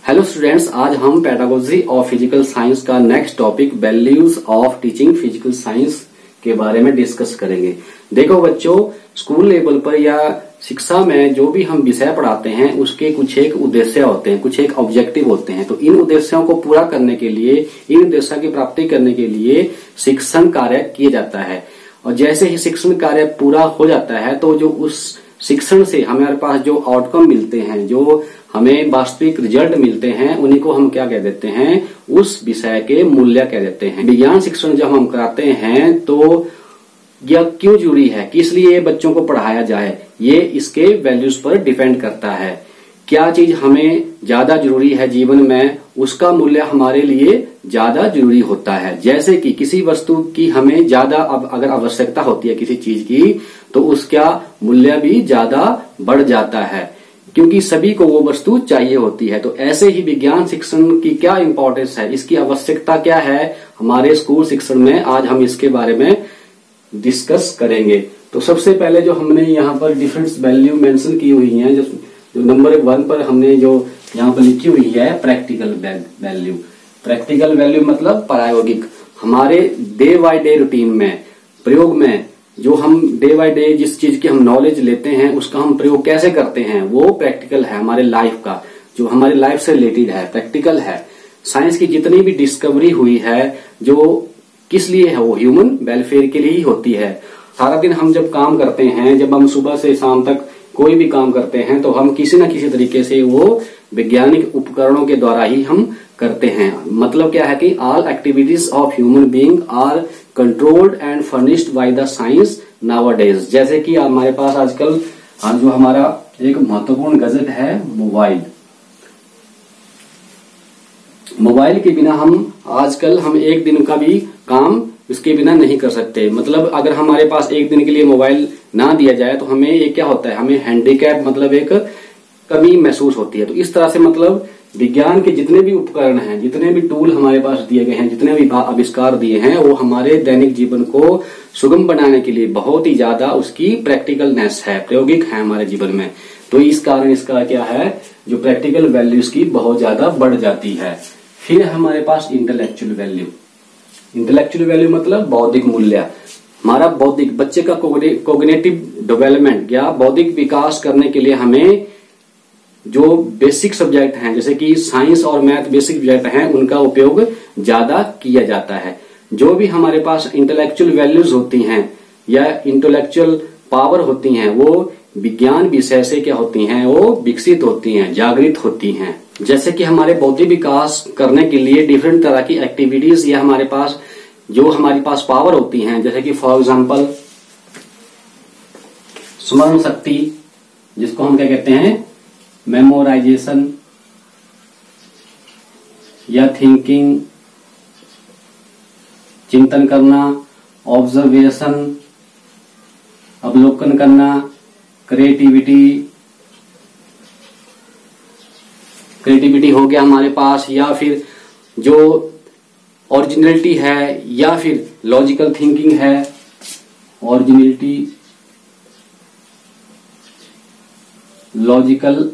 Hello students, आज हम pedagogy of physical science का next topic values of teaching physical science के बारे में डिस्कस करेंगे। देखो बच्चों, स्कूल लेवल पर या शिक्षा में जो भी हम विषय पढ़ाते हैं उसके कुछ एक उद्देश्य होते हैं, कुछ एक ऑब्जेक्टिव होते हैं। तो इन उद्देश्यों को पूरा करने के लिए, इन उद्देश्यों की प्राप्ति करने के लिए शिक्षण कार्य किया जाता है। और जैसे ही शिक्षण कार्य पूरा हो जाता है तो जो उस शिक्षण से हमारे पास जो आउटकम मिलते हैं, जो हमें वास्तविक रिजल्ट मिलते हैं, उन्हीं को हम क्या कह देते हैं, उस विषय के मूल्य कह देते हैं। विज्ञान शिक्षण जब हम कराते हैं तो यह क्यों जरूरी है, किस लिए बच्चों को पढ़ाया जाए, ये इसके वैल्यूज पर डिपेंड करता है। क्या चीज हमें ज्यादा जरूरी है जीवन में, उसका मूल्य हमारे लिए ज्यादा जरूरी होता है। जैसे कि किसी वस्तु की हमें ज्यादा अगर आवश्यकता होती है किसी चीज की, तो उसका मूल्य भी ज्यादा बढ़ जाता है, क्योंकि सभी को वो वस्तु चाहिए होती है। तो ऐसे ही विज्ञान शिक्षण की क्या इंपॉर्टेंस है, इसकी आवश्यकता क्या है हमारे स्कूल शिक्षण में, आज हम इसके बारे में डिस्कस करेंगे। तो सबसे पहले जो हमने यहाँ पर डिफरेंट वैल्यू मेंशन की हुई है, जो नंबर 1 पर हमने जो यहाँ पर लिखी हुई है प्रैक्टिकल वैल्यू। प्रैक्टिकल वैल्यू मतलब प्रायोगिक, हमारे डे बाय डे रूटीन में, प्रयोग में जो हम डे बाय डे जिस चीज की हम नॉलेज लेते हैं उसका हम प्रयोग कैसे करते हैं, वो प्रैक्टिकल है। हमारे लाइफ का, जो हमारे लाइफ से रिलेटेड है, प्रैक्टिकल है। साइंस की जितनी भी डिस्कवरी हुई है, जो किस लिए है, वो ह्यूमन वेलफेयर के लिए ही होती है। सारा दिन हम जब काम करते हैं, जब हम सुबह से शाम तक कोई भी काम करते हैं, तो हम किसी न किसी तरीके से वो वैज्ञानिक उपकरणों के द्वारा ही हम करते हैं। मतलब क्या है कि all activities of human being are controlled and furnished by the science nowadays. जैसे कि हमारे पास आजकल जो हमारा एक महत्वपूर्ण गैजेट है मोबाइल, मोबाइल के बिना हम आजकल एक दिन का भी काम इसके बिना नहीं कर सकते। मतलब अगर हमारे पास एक दिन के लिए मोबाइल ना दिया जाए तो हमें ये क्या होता है, हमें हैंडीकैप मतलब एक कमी महसूस होती है। तो इस तरह से मतलब विज्ञान के जितने भी उपकरण हैं, जितने भी टूल हमारे पास दिए गए हैं, जितने भी आविष्कार दिए हैं, वो हमारे दैनिक जीवन को सुगम बनाने के लिए बहुत ही ज्यादा उसकी प्रैक्टिकलनेस है, प्रायोगिक है हमारे जीवन में। तो इस कारण इसका क्या है, जो प्रैक्टिकल वैल्यूज की बहुत ज्यादा बढ़ जाती है। फिर हमारे पास इंटेलेक्चुअल वैल्यू। इंटेलेक्चुअल वैल्यू मतलब बौद्धिक मूल्य। हमारा बौद्धिक, बच्चे का कोग्निटिव डेवलपमेंट या बौद्धिक विकास करने के लिए हमें जो बेसिक सब्जेक्ट हैं, जैसे कि साइंस और मैथ बेसिक सब्जेक्ट हैं, उनका उपयोग ज्यादा किया जाता है। जो भी हमारे पास इंटेलेक्चुअल वैल्यूज होती हैं या इंटेलेक्चुअल पावर होती हैं, वो विज्ञान विषय से क्या होती हैं, वो विकसित होती हैं, जागृत होती हैं। जैसे कि हमारे बौद्धिक विकास करने के लिए डिफरेंट तरह की एक्टिविटीज या हमारे पास जो हमारी पास पावर होती हैं, जैसे कि फॉर एग्जांपल स्मरण शक्ति, जिसको हम क्या कहते हैं, मेमोराइजेशन या थिंकिंग, चिंतन करना, ऑब्जर्वेशन, अवलोकन करना, क्रिएटिविटी हो गया हमारे पास, या फिर जो ओरिजिनलिटी है, या फिर लॉजिकल थिंकिंग है। ओरिजिनलिटी, लॉजिकल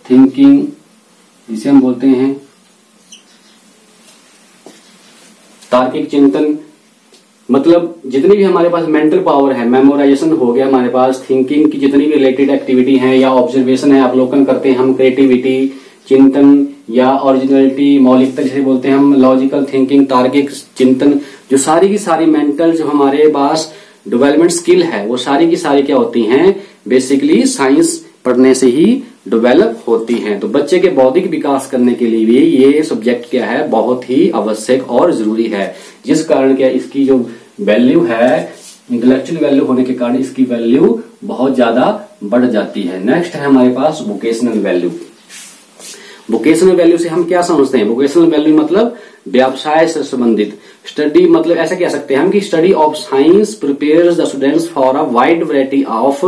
थिंकिंग, जिसे हम बोलते हैं तार्किक चिंतन। मतलब जितनी भी हमारे पास मेंटल पावर है, मेमोराइजेशन हो गया हमारे पास, थिंकिंग की जितनी भी रिलेटेड एक्टिविटी है या ऑब्जर्वेशन है, अवलोकन करते हैं हम, क्रिएटिविटी, चिंतन या ओरिजिनलिटी, मौलिकता जिसे बोलते हैं हम, लॉजिकल थिंकिंग, तार्किक चिंतन, जो सारी की सारी मेंटल जो हमारे पास डेवलपमेंट स्किल है, वो सारी की सारी क्या होती हैं, बेसिकली साइंस पढ़ने से ही डेवलप होती हैं। तो बच्चे के बौद्धिक विकास करने के लिए भी ये सब्जेक्ट क्या है, बहुत ही आवश्यक और जरूरी है। जिस कारण क्या इसकी जो वैल्यू है, इंटेलेक्चुअल वैल्यू होने के कारण इसकी वैल्यू बहुत ज्यादा बढ़ जाती है। नेक्स्ट है हमारे पास वोकेशनल वैल्यू। वोकेशनल वैल्यू से हम क्या समझते हैं, वोकेशनल वैल्यू मतलब व्यवसाय से संबंधित। स्टडी मतलब ऐसा कह सकते हैं हम कि study of science prepares the students for a wide variety of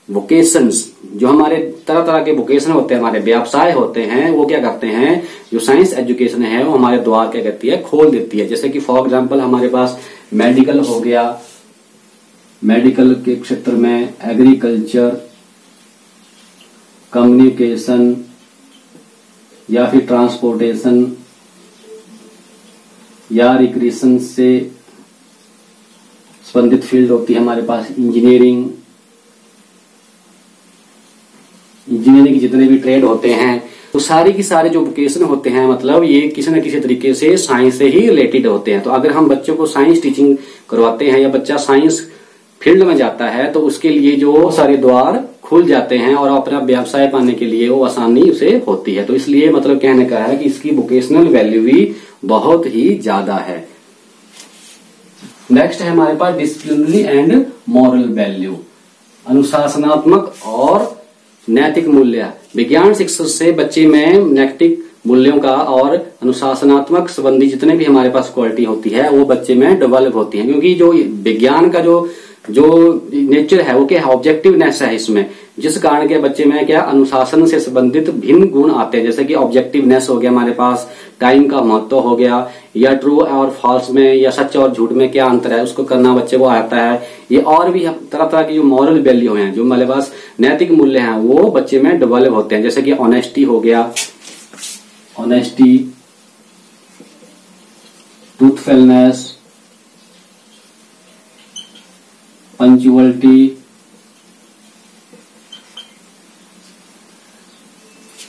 vocations. जो हमारे तरह तरह के वोकेशन होते हैं, हमारे व्यवसाय होते हैं, वो क्या करते हैं, जो साइंस एजुकेशन है वो हमारे द्वार क्या करती है, खोल देती है। जैसे कि फॉर एग्जांपल हमारे पास मेडिकल हो गया, मेडिकल के क्षेत्र में एग्रीकल्चर, कम्युनिकेशन, या फिर ट्रांसपोर्टेशन या रिक्रिएशन से संबंधित फील्ड होती है हमारे पास इंजीनियरिंग के जितने भी ट्रेड होते हैं, तो सारी की सारे जो वोकेशन होते हैं मतलब ये किसी न किसी तरीके से साइंस से ही रिलेटेड होते हैं। तो अगर हम बच्चों को साइंस टीचिंग करवाते हैं या बच्चा साइंस फील्ड में जाता है तो उसके लिए जो सारे द्वार खुल जाते हैं और अपना व्यवसाय पाने के लिए वो आसानी उसे होती है। तो इसलिए मतलब कहने का है कि इसकी वोकेशनल वैल्यू भी बहुत ही ज्यादा है। नेक्स्ट है हमारे पास डिसिप्लिनरी एंड मॉरल वैल्यू, अनुशासनात्मक और नैतिक मूल्य। विज्ञान शिक्षा से बच्चे में नैतिक मूल्यों का और अनुशासनात्मक संबंधी जितने भी हमारे पास क्वालिटी होती है वो बच्चे में डेवलप होती है, क्योंकि जो विज्ञान का जो नेचर है वो क्या है, ऑब्जेक्टिवनेस है इसमें, जिस कारण के बच्चे में क्या अनुशासन से संबंधित भिन्न गुण आते हैं। जैसे कि ऑब्जेक्टिवनेस हो गया हमारे पास, टाइम का महत्व हो गया, या ट्रू और फॉल्स में या सच और झूठ में क्या अंतर है उसको करना बच्चे को आता है। ये और भी तरह तरह की जो मॉरल वैल्यू हैं, जो हमारे पास नैतिक मूल्य हैं वो बच्चे में डेवलप होते हैं। जैसे कि ऑनेस्टी हो गया, ऑनेस्टी, ट्रूथफुलनेस, पंक्चुअलिटी,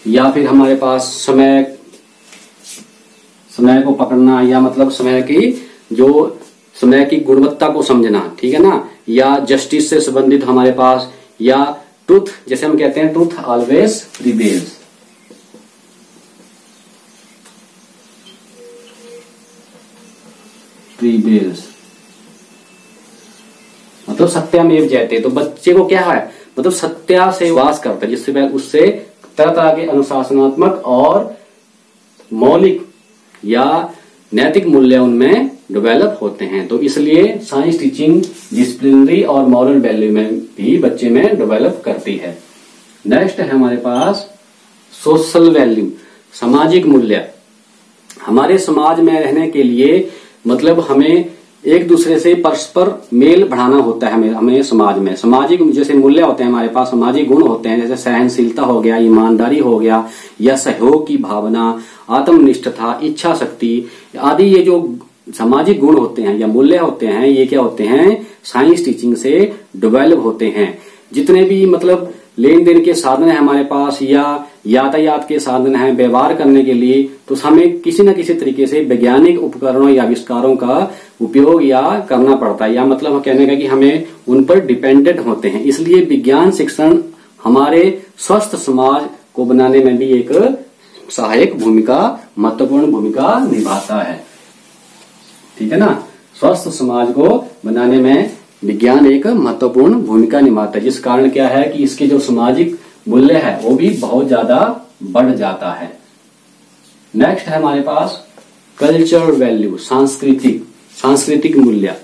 या फिर हमारे पास समय को पकड़ना, या मतलब समय की गुणवत्ता को समझना, ठीक है ना, या जस्टिस से संबंधित हमारे पास, या ट्रूथ, जैसे हम कहते हैं ट्रूथ ऑलवेज प्रिवेल्स। मतलब सत्यामेव जयते, तो बच्चे को क्या है मतलब सत्या से वास करता है, जिससे उससे तरह तरह के अनुशासनात्मक और मौलिक या नैतिक मूल्य उनमें डेवलप होते हैं। तो इसलिए साइंस टीचिंग डिसिप्लिनरी और मॉरल वैल्यू में भी बच्चे में डेवलप करती है। नेक्स्ट है हमारे पास सोशल वैल्यू, सामाजिक मूल्य। हमारे समाज में रहने के लिए मतलब हमें एक दूसरे से परस्पर मेल बढ़ाना होता है। हमें समाज में सामाजिक जैसे मूल्य होते हैं, हमारे पास सामाजिक गुण होते हैं, जैसे सहनशीलता हो गया, ईमानदारी हो गया, या सहयोग की भावना, आत्मनिष्ठता, इच्छा शक्ति आदि। ये जो सामाजिक गुण होते हैं या मूल्य होते हैं ये क्या होते हैं, साइंस टीचिंग से डेवलप होते हैं। जितने भी मतलब लेन देन के साधन है हमारे पास या यातायात के साधन है व्यवहार करने के लिए, तो हमें किसी न किसी तरीके से वैज्ञानिक उपकरणों या आविष्कारों का उपयोग या करना पड़ता है, या मतलब कहने का कि हमें उन पर डिपेंडेंट होते हैं। इसलिए विज्ञान शिक्षण हमारे स्वस्थ समाज को बनाने में भी एक सहायक भूमिका, महत्वपूर्ण भूमिका निभाता है, ठीक है ना। स्वस्थ समाज को बनाने में विज्ञान एक महत्वपूर्ण भूमिका निभाता है, जिस कारण क्या है कि इसके जो सामाजिक मूल्य है वो भी बहुत ज्यादा बढ़ जाता है। नेक्स्ट है हमारे पास कल्चरल वैल्यू, सांस्कृतिक मूल्य।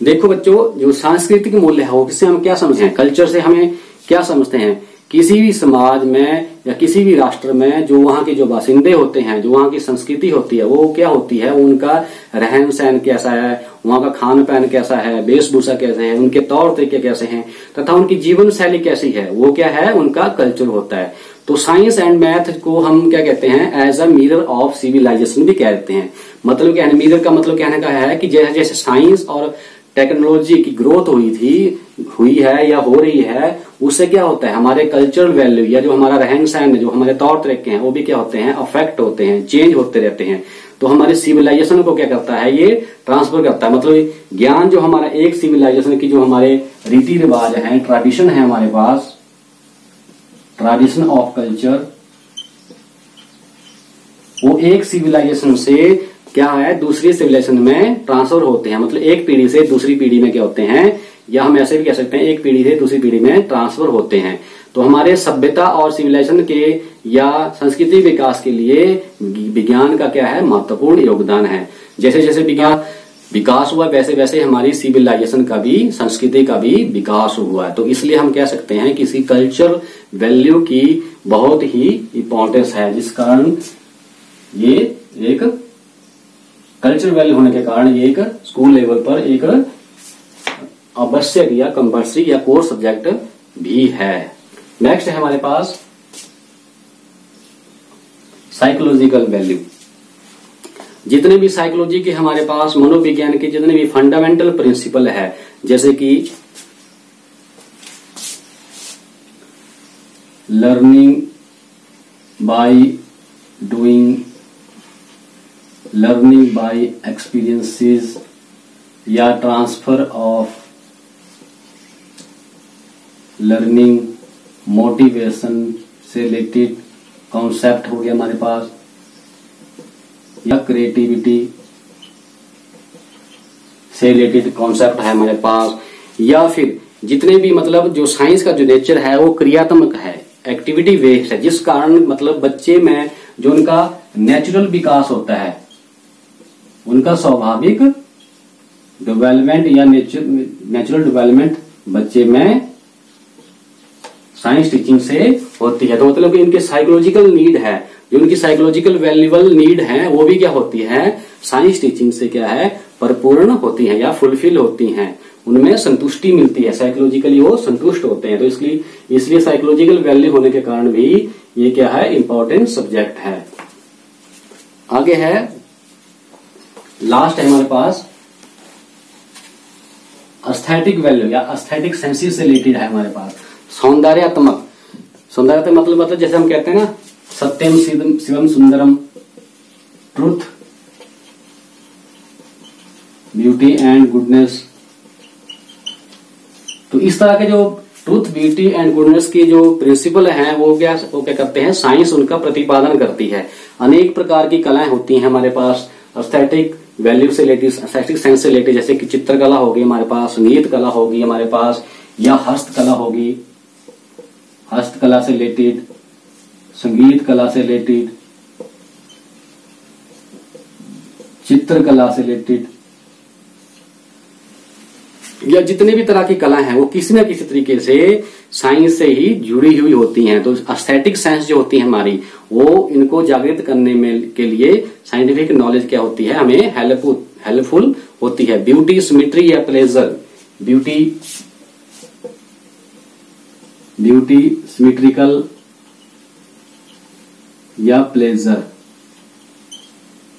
देखो बच्चों, जो सांस्कृतिक मूल्य है वो किससे हम क्या समझते हैं, कल्चर से हमें क्या समझते हैं। किसी भी समाज में या किसी भी राष्ट्र में जो वहां के जो बासिंदे होते हैं, जो वहां की संस्कृति होती है वो क्या होती है, उनका रहन सहन कैसा है, वहां का खान पान कैसा है, वेशभूषा कैसे है, उनके तौर तरीके कैसे हैं तथा उनकी जीवन शैली कैसी है, वो क्या है उनका कल्चर होता है। तो साइंस एंड मैथ को हम क्या कहते हैं, as a mirror of civilisation भी कहते हैं। मतलब क्या है, मिरर का मतलब कहने का है कि जैसे जैसे साइंस और टेक्नोलॉजी की ग्रोथ हुई है या हो रही है, उससे क्या होता है हमारे कल्चरल वैल्यू या जो हमारा रहन सहन, जो हमारे तौर तरीके हैं वो भी क्या होते हैं, अफेक्ट होते हैं, चेंज होते रहते हैं। तो हमारे सिविलाइजेशन को क्या करता है, ये ट्रांसफर करता है। मतलब ज्ञान जो हमारा एक सिविलाइजेशन की जो हमारे रीति रिवाज है, ट्रेडिशन है हमारे पास, ट्रेडिशन ऑफ कल्चर, वो एक सिविलाइजेशन से क्या है दूसरी सिविलाइजेशन में ट्रांसफर होते हैं। मतलब एक पीढ़ी से दूसरी पीढ़ी में क्या होते हैं, या हम ऐसे भी कह सकते हैं एक पीढ़ी से दूसरी पीढ़ी में ट्रांसफर होते हैं। तो हमारे सभ्यता और सिविलाइजेशन के या संस्कृति विकास के लिए विज्ञान का क्या है, महत्वपूर्ण योगदान है। जैसे जैसे विज्ञान विकास हुआ वैसे वैसे हमारी सिविलाइजेशन का भी, संस्कृति का भी विकास हुआ है। तो इसलिए हम कह सकते हैं कि इसी कल्चर वैल्यू की बहुत ही इंपॉर्टेंस है, जिस कारण ये एक कल्चर वैल्यू होने के कारण ये एक स्कूल लेवल पर एक आवश्यक या कंपल्सरी या कोर सब्जेक्ट भी है। नेक्स्ट है हमारे पास साइकोलॉजिकल वैल्यू। जितने भी साइकोलॉजी के हमारे पास मनोविज्ञान के जितने भी फंडामेंटल प्रिंसिपल है, जैसे कि learning by doing, learning by experiences या ट्रांसफर ऑफ लर्निंग, मोटिवेशन से रिलेटेड कॉन्सेप्ट हो गया हमारे पास, या क्रिएटिविटी से रिलेटेड कॉन्सेप्ट है हमारे पास, या फिर जितने भी मतलब जो साइंस का जो नेचर है वो क्रियात्मक है, एक्टिविटी बेस्ड है, जिस कारण मतलब बच्चे में जो उनका नेचुरल विकास होता है, उनका स्वाभाविक डेवलपमेंट या नेचुरल डेवलपमेंट बच्चे में साइंस टीचिंग से होती है। तो मतलब कि इनके साइकोलॉजिकल नीड है, जो उनकी साइकोलॉजिकल वैल्यूएबल नीड है वो भी क्या होती है, साइंस टीचिंग से क्या है, परिपूर्ण होती है या फुलफिल होती हैं, उनमें संतुष्टि मिलती है, साइकोलॉजिकली वो संतुष्ट होते हैं। तो इसलिए साइकोलॉजिकल वैल्यू होने के कारण भी ये क्या है, इंपॉर्टेंट सब्जेक्ट है। आगे है, लास्ट है हमारे पास एस्थेटिक वैल्यू या एस्थेटिक सेंसेस से रिलेटेड है हमारे पास। सौंदर्यात्मक मतलब जैसे हम कहते हैं ना, सत्यम शिवम सुंदरम, ट्रूथ, ब्यूटी एंड गुडनेस। तो इस तरह के जो ट्रूथ, ब्यूटी एंड गुडनेस की जो प्रिंसिपल हैं वो क्या करते हैं, साइंस उनका प्रतिपादन करती है। अनेक प्रकार की कलाएं होती हैं हमारे पास एस्थेटिक वैल्यू से रिलेटेड, एस्थेटिक सेंस से रिलेटेड, जैसे कि चित्रकला होगी हमारे पास, संगीत कला होगी हमारे पास, या हस्तकला होगी, हस्तकला से रिलेटेड, संगीत कला से रिलेटेड, चित्रकला से रिलेटेड, या जितने भी तरह की कला हैं वो किसी न किसी तरीके से साइंस से ही जुड़ी हुई होती हैं। तो एस्थेटिक साइंस जो होती है हमारी, वो इनको जागृत करने में के लिए साइंटिफिक नॉलेज क्या होती है, हमें हेल्पफुल होती है। ब्यूटी, सिमेट्री या प्लेजर, ब्यूटी, सिमेट्रिकल या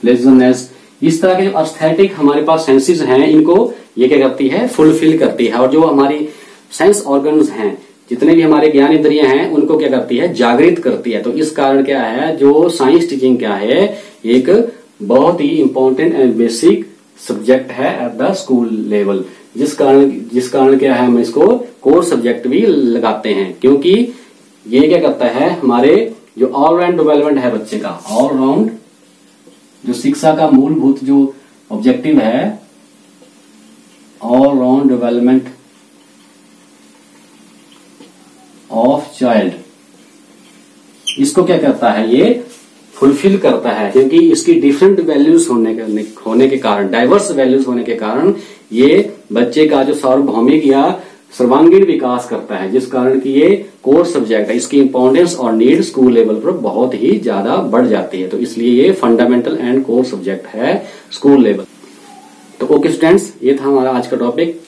प्लेजरनेस, इस तरह के जो एस्थेटिक हमारे पास सेंसेस हैं, इनको ये क्या करती है, फुलफिल करती है। और जो हमारी सेंस ऑर्गन्स हैं, जितने भी हमारे ज्ञान इंद्रियां हैं, उनको क्या करती है, जागृत करती है। तो इस कारण क्या है, जो साइंस टीचिंग क्या है, एक बहुत ही इंपॉर्टेंट एंड बेसिक सब्जेक्ट है एट द स्कूल लेवल, जिस कारण क्या है, हम इसको कोर सब्जेक्ट भी लगाते हैं, क्योंकि ये क्या करता है, हमारे जो ऑलराउंड डेवलपमेंट है बच्चे का, ऑलराउंड जो शिक्षा का मूलभूत जो ऑब्जेक्टिव है, all round development of child, इसको क्या करता है, ये फुलफिल करता है, क्योंकि इसकी डिफरेंट वैल्यूज होने के कारण, डाइवर्स वैल्यूज होने के कारण ये बच्चे का जो सार्वभौमिक या सर्वांगीण विकास करता है, जिस कारण की ये कोर सब्जेक्ट है। इसकी इंपॉर्टेंस और नीड स्कूल लेवल पर बहुत ही ज्यादा बढ़ जाती है। तो इसलिए ये फंडामेंटल एंड कोर सब्जेक्ट है स्कूल लेवल। तो ओके स्टूडेंट्स, ये था हमारा आज का टॉपिक।